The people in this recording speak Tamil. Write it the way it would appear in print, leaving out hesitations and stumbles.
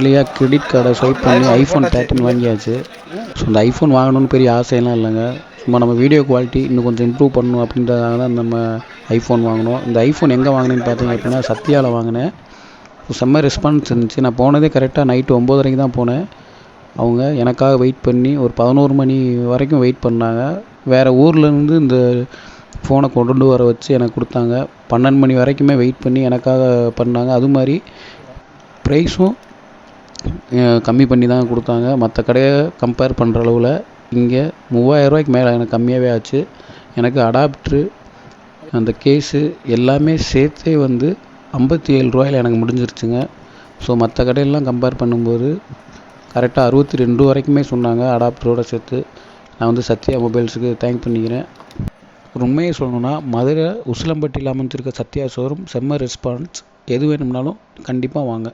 வழியாக கிரெடிட் கார்டை ஸ்வைப் பண்ணி iPhone 13 வாங்கியாச்சு. ஸோ இந்த ஐஃபோன் வாங்கணும்னு பெரிய ஆசையெல்லாம் இல்லைங்க. சும்மா நம்ம வீடியோ குவாலிட்டி இன்னும் கொஞ்சம் இம்ப்ரூவ் பண்ணணும் அப்படின்றதுனால தான் நம்ம ஐஃபோன் வாங்கினோம். இந்த ஐஃபோன் எங்கே வாங்கினேன்னு பார்த்தீங்க அப்படின்னா சத்யாவில் வாங்கினேன். செம்ம ரெஸ்பான்ஸ் இருந்துச்சு. நான் போனதே கரெக்டாக நைட்டு 9:30 தான் போனேன். அவங்க எனக்காக வெயிட் பண்ணி ஒரு 11 மணி வரைக்கும் வெயிட் பண்ணாங்க. வேறு ஊர்லேருந்து இந்த ஃபோனை கொண்டு வர வச்சு எனக்கு கொடுத்தாங்க. 12 மணி வரைக்குமே வெயிட் பண்ணி எனக்காக பண்ணாங்க. அது மாதிரி ப்ரைஸும் கம்மி பண்ணி தான் கொடுத்தாங்க. மற்ற கடையை கம்பேர் பண்ணுற அளவில் இங்கே 3000 ரூபாய்க்கு மேலே எனக்கு கம்மியாகவே ஆச்சு. எனக்கு அடாப்ட்ரு அந்த கேஸு எல்லாமே சேர்த்தே வந்து 57 ரூபாயில் எனக்கு முடிஞ்சிருச்சுங்க. ஸோ மற்ற கடையெல்லாம் கம்பேர் பண்ணும்போது கரெக்டாக 62 வரைக்குமே சொன்னாங்க அடாப்டரோடு சேர்த்து. நான் வந்து சத்யா மொபைல்ஸுக்கு தேங்க் பண்ணிக்கிறேன். ஒரு உண்மையை சொல்லணுன்னா மதுரை உசிலம்பட்டியில் அமைஞ்சிருக்க சத்யா ஷோரூம் செம்ம ரெஸ்பான்ஸ். எது வேணும்னாலும் கண்டிப்பாக வாங்க.